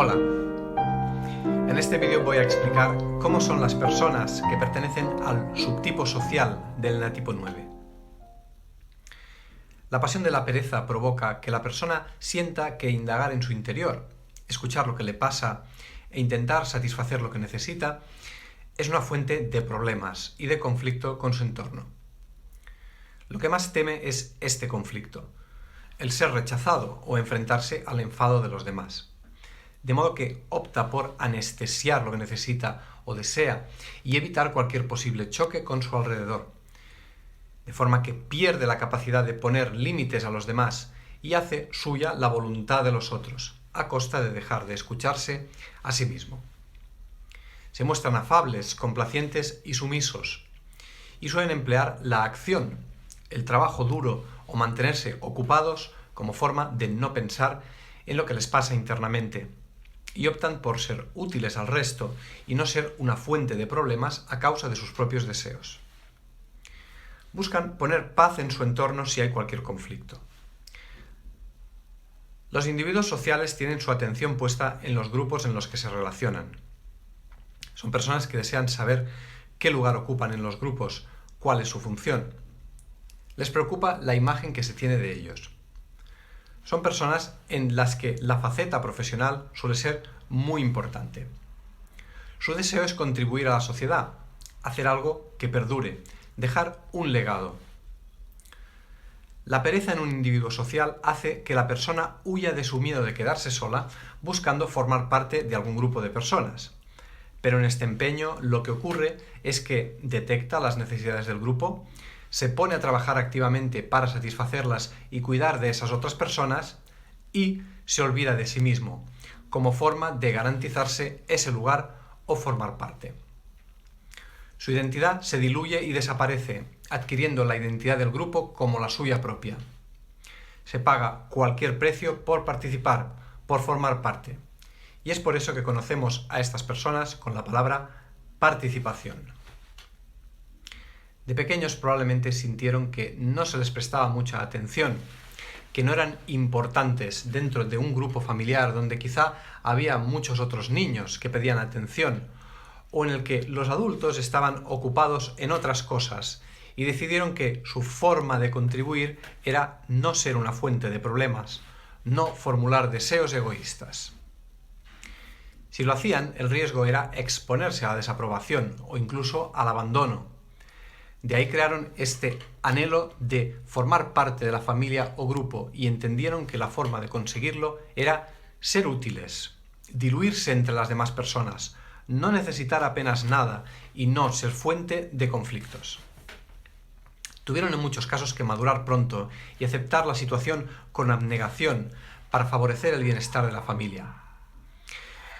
Hola, en este vídeo voy a explicar cómo son las personas que pertenecen al subtipo social del enatipo 9. La pasión de la pereza provoca que la persona sienta que indagar en su interior, escuchar lo que le pasa e intentar satisfacer lo que necesita es una fuente de problemas y de conflicto con su entorno. Lo que más teme es este conflicto, el ser rechazado o enfrentarse al enfado de los demás. De modo que opta por anestesiar lo que necesita o desea y evitar cualquier posible choque con su alrededor. De forma que pierde la capacidad de poner límites a los demás y hace suya la voluntad de los otros, a costa de dejar de escucharse a sí mismo. Se muestran afables, complacientes y sumisos, y suelen emplear la acción, el trabajo duro o mantenerse ocupados como forma de no pensar en lo que les pasa internamente, y optan por ser útiles al resto y no ser una fuente de problemas a causa de sus propios deseos. Buscan poner paz en su entorno si hay cualquier conflicto. Los individuos sociales tienen su atención puesta en los grupos en los que se relacionan. Son personas que desean saber qué lugar ocupan en los grupos, cuál es su función. Les preocupa la imagen que se tiene de ellos. Son personas en las que la faceta profesional suele ser muy importante. Su deseo es contribuir a la sociedad, hacer algo que perdure, dejar un legado. La pereza en un individuo social hace que la persona huya de su miedo de quedarse sola, buscando formar parte de algún grupo de personas. Pero en este empeño lo que ocurre es que detecta las necesidades del grupo, se pone a trabajar activamente para satisfacerlas y cuidar de esas otras personas y se olvida de sí mismo, como forma de garantizarse ese lugar o formar parte. Su identidad se diluye y desaparece, adquiriendo la identidad del grupo como la suya propia. Se paga cualquier precio por participar, por formar parte. Y es por eso que conocemos a estas personas con la palabra participación. De pequeños probablemente sintieron que no se les prestaba mucha atención, que no eran importantes dentro de un grupo familiar donde quizá había muchos otros niños que pedían atención, o en el que los adultos estaban ocupados en otras cosas y decidieron que su forma de contribuir era no ser una fuente de problemas, no formular deseos egoístas. Si lo hacían, el riesgo era exponerse a la desaprobación o incluso al abandono. De ahí crearon este anhelo de formar parte de la familia o grupo y entendieron que la forma de conseguirlo era ser útiles, diluirse entre las demás personas, no necesitar apenas nada y no ser fuente de conflictos. Tuvieron en muchos casos que madurar pronto y aceptar la situación con abnegación para favorecer el bienestar de la familia.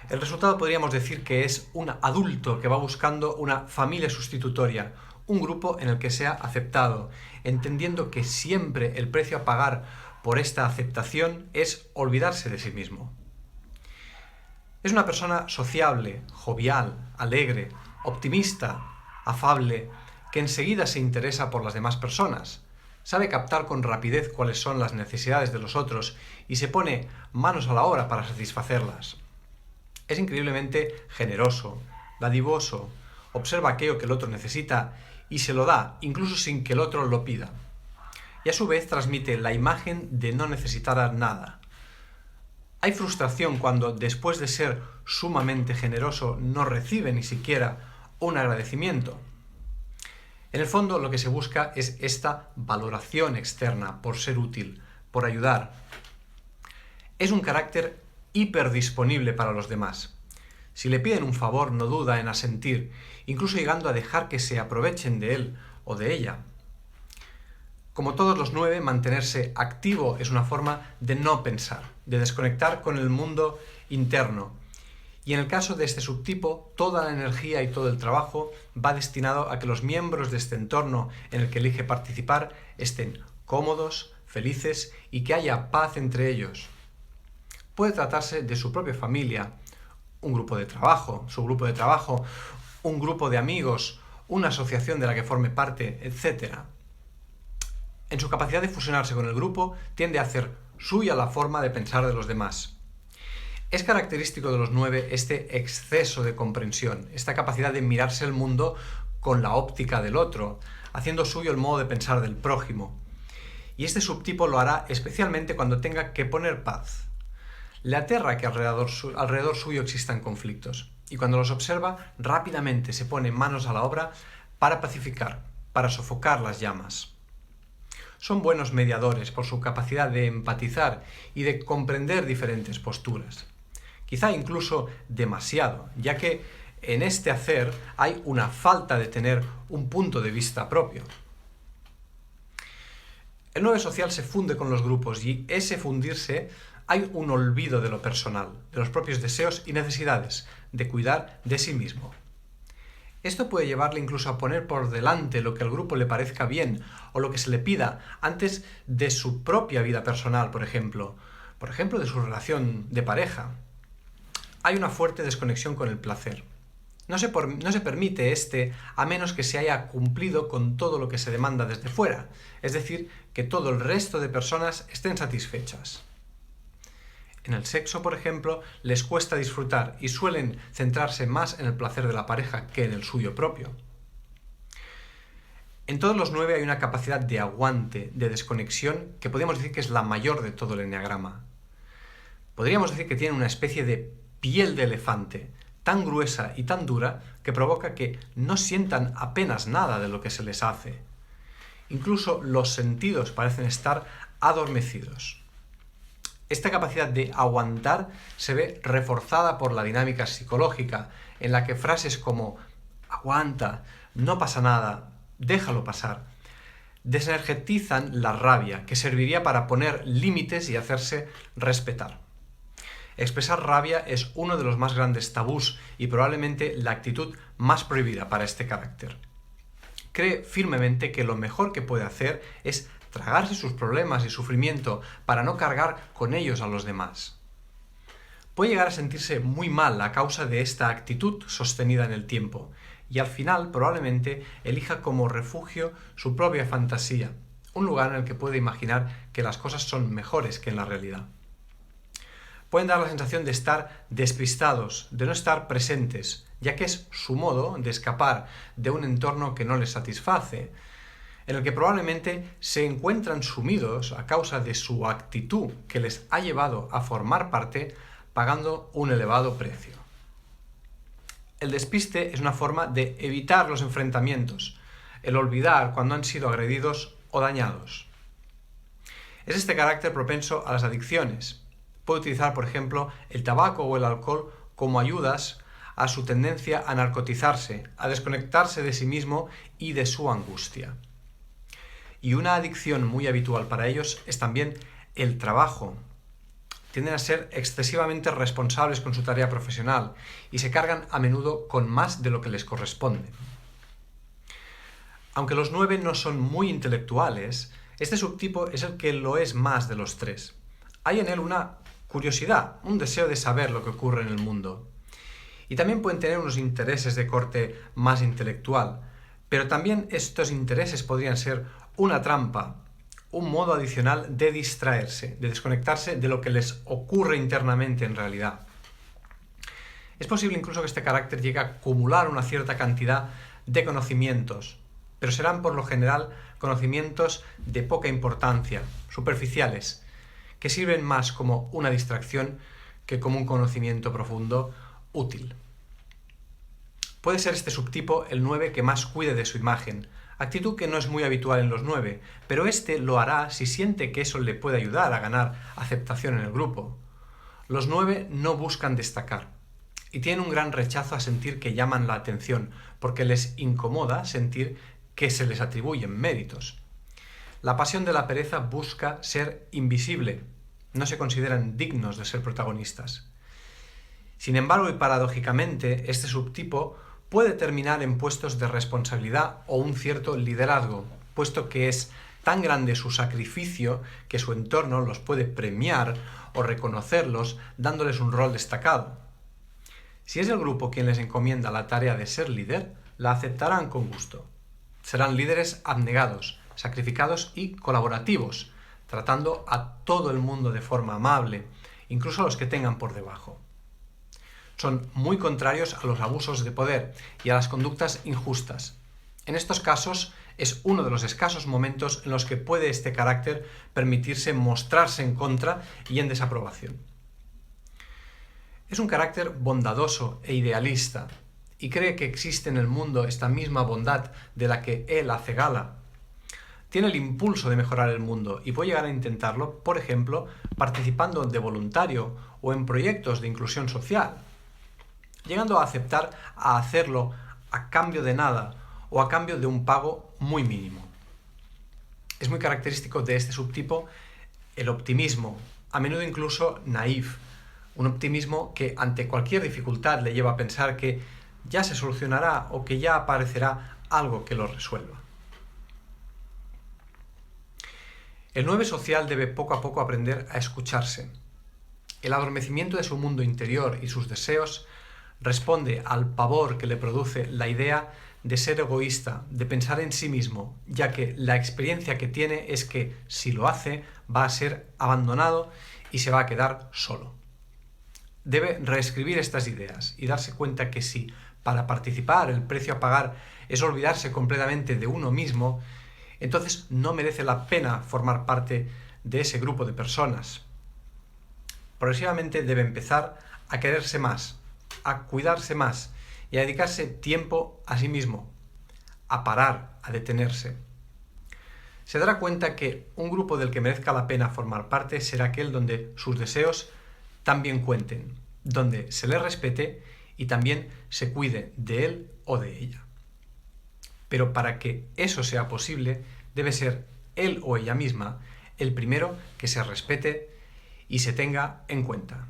El resultado podríamos decir que es un adulto que va buscando una familia sustitutoria, un grupo en el que sea aceptado, entendiendo que siempre el precio a pagar por esta aceptación es olvidarse de sí mismo. Es una persona sociable, jovial, alegre, optimista, afable, que enseguida se interesa por las demás personas, sabe captar con rapidez cuáles son las necesidades de los otros y se pone manos a la obra para satisfacerlas. Es increíblemente generoso, dadivoso, observa aquello que el otro necesita y se lo da, incluso sin que el otro lo pida. Y a su vez transmite la imagen de no necesitar nada. Hay frustración cuando, después de ser sumamente generoso, no recibe ni siquiera un agradecimiento. En el fondo, lo que se busca es esta valoración externa por ser útil, por ayudar. Es un carácter hiperdisponible para los demás. Si le piden un favor, no duda en asentir, incluso llegando a dejar que se aprovechen de él o de ella. Como todos los 9, mantenerse activo es una forma de no pensar, de desconectar con el mundo interno. Y en el caso de este subtipo, toda la energía y todo el trabajo va destinado a que los miembros de este entorno en el que elige participar estén cómodos, felices y que haya paz entre ellos. Puede tratarse de su propia familia, un grupo de trabajo, su grupo de trabajo, un grupo de amigos, una asociación de la que forme parte, etc. En su capacidad de fusionarse con el grupo, tiende a hacer suya la forma de pensar de los demás. Es característico de los 9 este exceso de comprensión, esta capacidad de mirarse el mundo con la óptica del otro, haciendo suyo el modo de pensar del prójimo. Y este subtipo lo hará especialmente cuando tenga que poner paz. Le aterra que alrededor suyo existan conflictos, y cuando los observa, rápidamente se pone manos a la obra para pacificar, para sofocar las llamas. Son buenos mediadores por su capacidad de empatizar y de comprender diferentes posturas. Quizá incluso demasiado, ya que en este hacer hay una falta de tener un punto de vista propio. El 9 social se funde con los grupos y ese fundirse hay un olvido de lo personal, de los propios deseos y necesidades, de cuidar de sí mismo. Esto puede llevarle incluso a poner por delante lo que al grupo le parezca bien o lo que se le pida antes de su propia vida personal, por ejemplo de su relación de pareja. Hay una fuerte desconexión con el placer. No se permite a menos que se haya cumplido con todo lo que se demanda desde fuera, es decir, que todo el resto de personas estén satisfechas. En el sexo, por ejemplo, les cuesta disfrutar y suelen centrarse más en el placer de la pareja que en el suyo propio. En todos los 9 hay una capacidad de aguante, de desconexión, que podríamos decir que es la mayor de todo el eneagrama. Podríamos decir que tienen una especie de piel de elefante, tan gruesa y tan dura que provoca que no sientan apenas nada de lo que se les hace. Incluso los sentidos parecen estar adormecidos. Esta capacidad de aguantar se ve reforzada por la dinámica psicológica, en la que frases como «aguanta», «no pasa nada», «déjalo pasar», desenergetizan la rabia, que serviría para poner límites y hacerse respetar. Expresar rabia es uno de los más grandes tabús y probablemente la actitud más prohibida para este carácter. Cree firmemente que lo mejor que puede hacer es tragarse sus problemas y sufrimiento para no cargar con ellos a los demás. Puede llegar a sentirse muy mal a causa de esta actitud sostenida en el tiempo y al final probablemente elija como refugio su propia fantasía, un lugar en el que puede imaginar que las cosas son mejores que en la realidad. Pueden dar la sensación de estar despistados, de no estar presentes, ya que es su modo de escapar de un entorno que no les satisface, en el que probablemente se encuentran sumidos a causa de su actitud que les ha llevado a formar parte pagando un elevado precio. El despiste es una forma de evitar los enfrentamientos, el olvidar cuando han sido agredidos o dañados. Es este carácter propenso a las adicciones. Puede utilizar, por ejemplo, el tabaco o el alcohol como ayudas a su tendencia a narcotizarse, a desconectarse de sí mismo y de su angustia. Y una adicción muy habitual para ellos es también el trabajo. Tienden a ser excesivamente responsables con su tarea profesional y se cargan a menudo con más de lo que les corresponde. Aunque los 9 no son muy intelectuales, este subtipo es el que lo es más de los 3. Hay en él una curiosidad, un deseo de saber lo que ocurre en el mundo. Y también pueden tener unos intereses de corte más intelectual, pero también estos intereses podrían ser una trampa, un modo adicional de distraerse, de desconectarse de lo que les ocurre internamente en realidad. Es posible incluso que este carácter llegue a acumular una cierta cantidad de conocimientos, pero serán por lo general conocimientos de poca importancia, superficiales, que sirven más como una distracción que como un conocimiento profundo útil. Puede ser este subtipo el 9 que más cuide de su imagen, actitud que no es muy habitual en los 9, pero este lo hará si siente que eso le puede ayudar a ganar aceptación en el grupo. Los 9 no buscan destacar y tienen un gran rechazo a sentir que llaman la atención, porque les incomoda sentir que se les atribuyen méritos. La pasión de la pereza busca ser invisible, no se consideran dignos de ser protagonistas. Sin embargo, y paradójicamente, este subtipo puede terminar en puestos de responsabilidad o un cierto liderazgo, puesto que es tan grande su sacrificio que su entorno los puede premiar o reconocerlos dándoles un rol destacado. Si es el grupo quien les encomienda la tarea de ser líder, la aceptarán con gusto. Serán líderes abnegados, sacrificados y colaborativos, tratando a todo el mundo de forma amable incluso a los que tengan por debajo. Son muy contrarios a los abusos de poder y a las conductas injustas. En estos casos, es uno de los escasos momentos en los que puede este carácter permitirse mostrarse en contra y en desaprobación. Es un carácter bondadoso e idealista, y cree que existe en el mundo esta misma bondad de la que él hace gala. Tiene el impulso de mejorar el mundo y puede llegar a intentarlo, por ejemplo, participando de voluntario o en proyectos de inclusión social, llegando a aceptar a hacerlo a cambio de nada o a cambio de un pago muy mínimo. Es muy característico de este subtipo el optimismo, a menudo incluso naif, un optimismo que ante cualquier dificultad le lleva a pensar que ya se solucionará o que ya aparecerá algo que lo resuelva. El 9 social debe poco a poco aprender a escucharse. El adormecimiento de su mundo interior y sus deseos responde al pavor que le produce la idea de ser egoísta, de pensar en sí mismo, ya que la experiencia que tiene es que, si lo hace, va a ser abandonado y se va a quedar solo. Debe reescribir estas ideas y darse cuenta que si, para participar, el precio a pagar es olvidarse completamente de uno mismo, entonces no merece la pena formar parte de ese grupo de personas. Progresivamente debe empezar a quererse más, a cuidarse más y a dedicarse tiempo a sí mismo, a parar, a detenerse. Se dará cuenta que un grupo del que merezca la pena formar parte será aquel donde sus deseos también cuenten, donde se le respete y también se cuide de él o de ella. Pero para que eso sea posible, debe ser él o ella misma el primero que se respete y se tenga en cuenta.